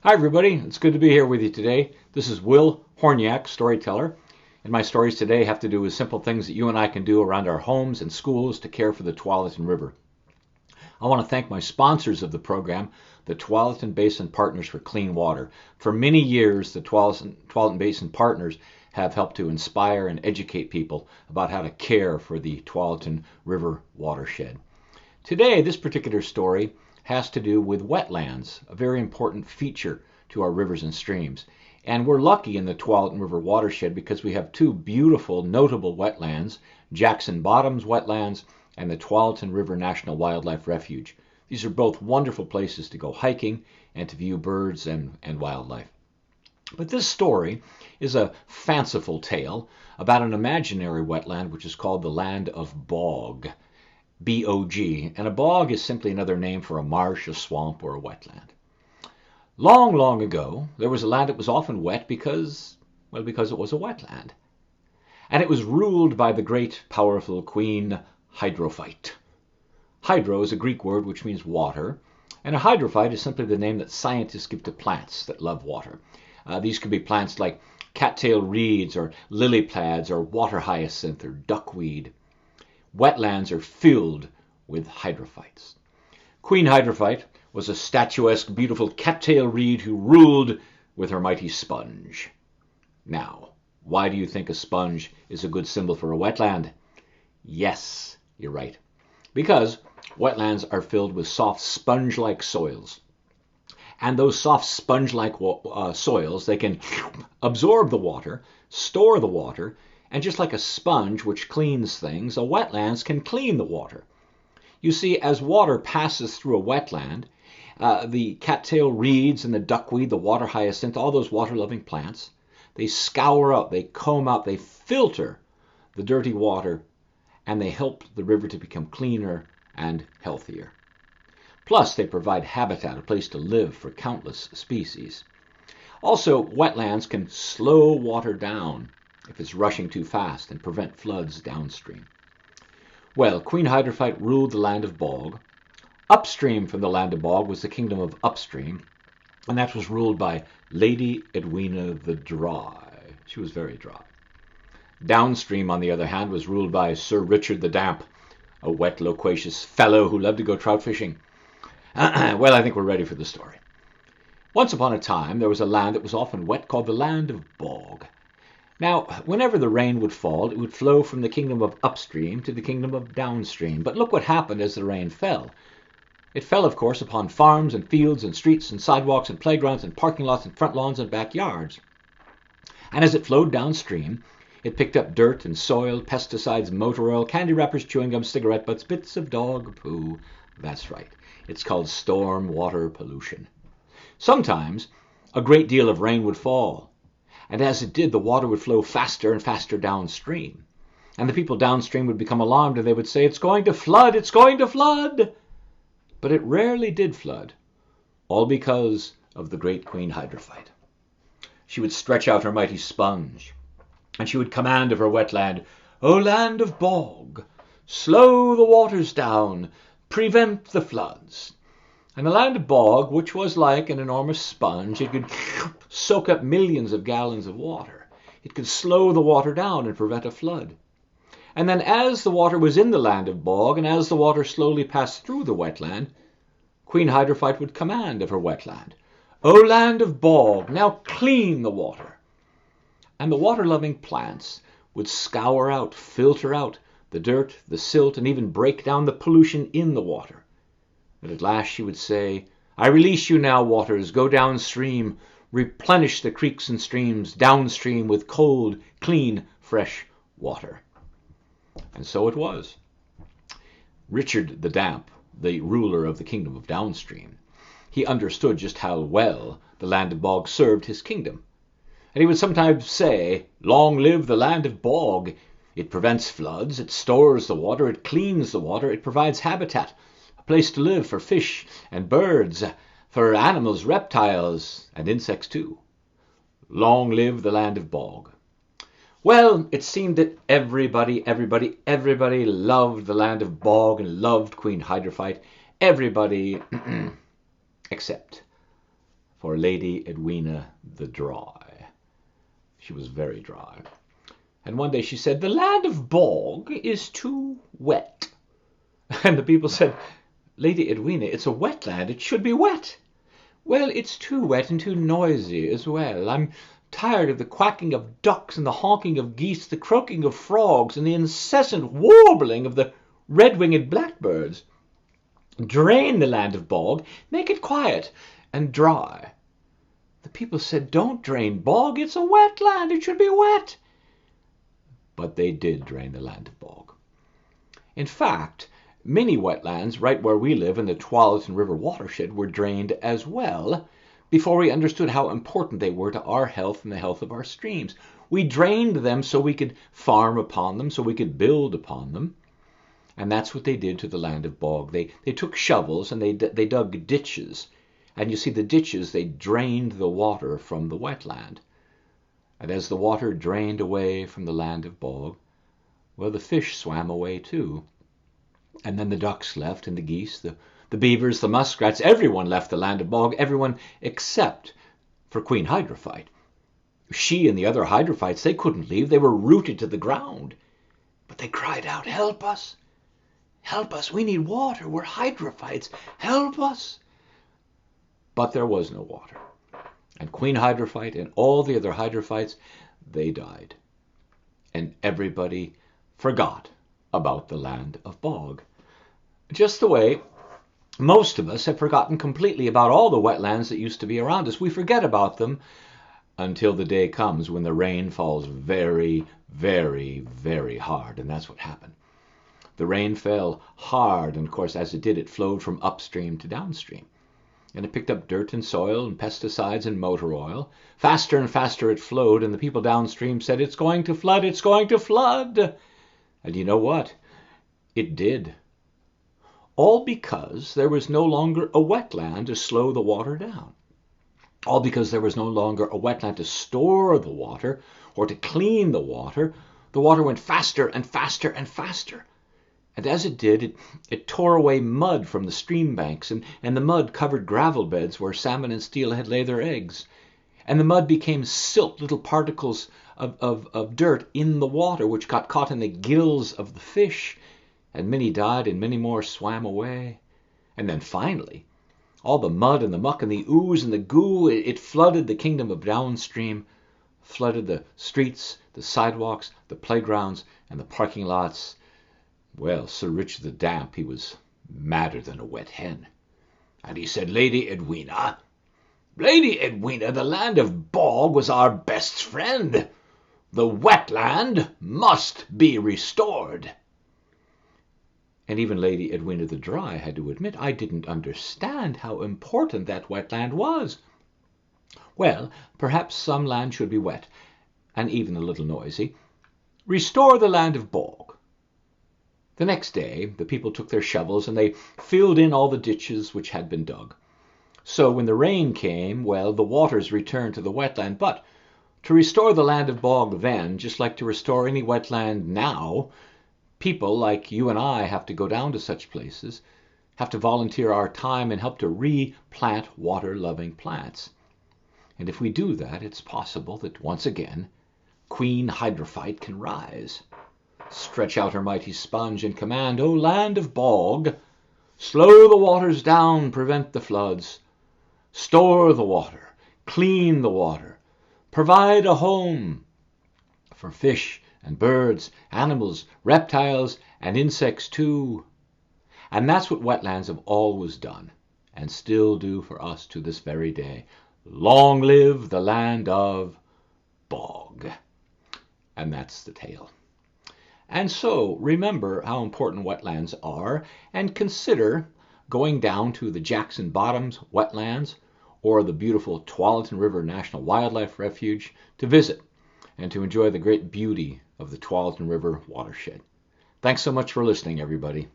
Hi everybody, it's good to be here with you today. This is Will Horniak, storyteller, and my stories today have to do with simple things that you and I can do around our homes and schools to care for the Tualatin River. I want to thank my sponsors of the program, the Tualatin Basin Partners for Clean Water. For many years, the Tualatin Basin Partners have helped to inspire and educate people about how to care for the Tualatin River watershed. Today, this particular story has to do with wetlands, a very important feature to our rivers and streams. And we're lucky in the Tualatin River watershed because we have two beautiful, notable wetlands, Jackson Bottoms Wetlands and the Tualatin River National Wildlife Refuge. These are both wonderful places to go hiking and to view birds and wildlife. But this story is a fanciful tale about an imaginary wetland which is called the Land of Bog. B-O-G, and a bog is simply another name for a marsh, a swamp, or a wetland. Long, long ago, there was a land that was often wet because it was a wetland. And it was ruled by the great, powerful queen Hydrophyte. Hydro is a Greek word which means water, and a hydrophyte is simply the name that scientists give to plants that love water. These could be plants like cattail reeds, or lily pads, or water hyacinth, or duckweed. Wetlands are filled with hydrophytes. Queen Hydrophyte was a statuesque, beautiful cattail reed who ruled with her mighty sponge. Now, why do you think a sponge is a good symbol for a wetland? Yes, you're right. Because wetlands are filled with soft sponge-like soils. And those soft sponge-like soils, they can absorb the water, store the water, and just like a sponge which cleans things, a wetlands can clean the water. You see, as water passes through a wetland, the cattail reeds and the duckweed, the water hyacinth, all those water-loving plants, they scour out, they comb out, they filter the dirty water, and they help the river to become cleaner and healthier. Plus, they provide habitat, a place to live for countless species. Also, wetlands can slow water down if it's rushing too fast and prevent floods downstream. Well, Queen Hydrophyte ruled the land of Bog. Upstream from the land of Bog was the kingdom of Upstream, and that was ruled by Lady Edwina the Dry. She was very dry. Downstream, on the other hand, was ruled by Sir Richard the Damp, a wet, loquacious fellow who loved to go trout fishing. Well, I think we're ready for the story. Once upon a time, there was a land that was often wet called the land of Bog. Now, whenever the rain would fall, it would flow from the kingdom of Upstream to the kingdom of Downstream. But look what happened as the rain fell. It fell, of course, upon farms and fields and streets and sidewalks and playgrounds and parking lots and front lawns and backyards. And as it flowed downstream, it picked up dirt and soil, pesticides, motor oil, candy wrappers, chewing gum, cigarette butts, bits of dog poo. That's right. It's called storm water pollution. Sometimes a great deal of rain would fall. And as it did, the water would flow faster and faster downstream. And the people downstream would become alarmed and they would say, "It's going to flood, it's going to flood." But it rarely did flood, all because of the great Queen Hydrophyte. She would stretch out her mighty sponge, and she would command of her wetland, "O land of Bog, slow the waters down, prevent the floods." And the land of Bog, which was like an enormous sponge, it could soak up millions of gallons of water. It could slow the water down and prevent a flood. And then as the water was in the land of Bog, and as the water slowly passed through the wetland, Queen Hydrophyte would command of her wetland, "O land of Bog, now clean the water." And the water-loving plants would scour out, filter out the dirt, the silt, and even break down the pollution in the water. And at last she would say, "I release you now, waters, go downstream, replenish the creeks and streams downstream with cold, clean, fresh water." And so it was. Richard the Damp, the ruler of the kingdom of Downstream, he understood just how well the land of Bog served his kingdom. And he would sometimes say, "Long live the land of Bog. It prevents floods, it stores the water, it cleans the water, it provides habitat, a place to live for fish and birds, for animals, reptiles, and insects too. Long live the land of Bog." Well, it seemed that everybody loved the land of Bog and loved Queen Hydrophyte. Everybody except for Lady Edwina the Dry. She was very dry. And one day she said, "The land of Bog is too wet." And the people said, "Lady Edwina, it's a wetland. It should be wet." "Well, it's too wet and too noisy as well. I'm tired of the quacking of ducks and the honking of geese, the croaking of frogs, and the incessant warbling of the red-winged blackbirds. Drain the land of Bog, make it quiet and dry." The people said, "Don't drain Bog. It's a wetland. It should be wet." But they did drain the land of Bog. In fact, many wetlands right where we live in the Tualatin River watershed were drained as well before we understood how important they were to our health and the health of our streams. We drained them so we could farm upon them, so we could build upon them. And that's what they did to the land of Bog. They took shovels and they dug ditches. And you see, the ditches, they drained the water from the wetland. And as the water drained away from the land of Bog, well, the fish swam away too. And then the ducks left, and the geese, the beavers, the muskrats, everyone left the land of Bog, everyone except for Queen Hydrophyte. She and the other hydrophytes, they couldn't leave. They were rooted to the ground. But they cried out, "Help us! Help us! We need water. We're hydrophytes. Help us!" But there was no water. And Queen Hydrophyte and all the other hydrophytes, they died. And everybody forgot about the land of Bog. Just the way most of us have forgotten completely about all the wetlands that used to be around us. We forget about them until the day comes when the rain falls very, very, very hard. And that's what happened. The rain fell hard, and of course, as it did, it flowed from upstream to downstream. And it picked up dirt and soil and pesticides and motor oil. Faster and faster it flowed, and the people downstream said, "It's going to flood, it's going to flood." And you know what? It did. All because there was no longer a wetland to slow the water down. All because there was no longer a wetland to store the water or to clean the water. The water went faster and faster and faster. And as it did, it tore away mud from the stream banks, and the mud covered gravel beds where salmon and steelhead lay their eggs. And the mud became silt, little particles of dirt in the water, which got caught in the gills of the fish. And many died, and many more swam away. And then finally, all the mud and the muck and the ooze and the goo, it flooded the kingdom of downstream, flooded the streets, the sidewalks, the playgrounds, and the parking lots. Well, Sir Richard the Damp, he was madder than a wet hen. And he said, Lady Edwina, the land of Bog was our best friend. The wetland must be restored." And even Lady Edwina the Dry had to admit, "I didn't understand how important that wetland was." Well, perhaps some land should be wet, and even a little noisy. Restore the land of Bog. The next day, the people took their shovels and they filled in all the ditches which had been dug. So when the rain came, well, the waters returned to the wetland. But to restore the land of Bog then, just like to restore any wetland now, people like you and I have to go down to such places, have to volunteer our time and help to replant water-loving plants. And if we do that, it's possible that once again, Queen Hydrophyte can rise. Stretch out her mighty sponge and command, "O land of Bog, slow the waters down, prevent the floods. Store the water, clean the water, provide a home for fish and birds, animals, reptiles, and insects too." And that's what wetlands have always done, and still do for us to this very day. Long live the land of Bog. And that's the tale. And so remember how important wetlands are, and consider going down to the Jackson Bottoms wetlands or the beautiful Tualatin River National Wildlife Refuge to visit and to enjoy the great beauty of the Tualatin River watershed. Thanks so much for listening, everybody.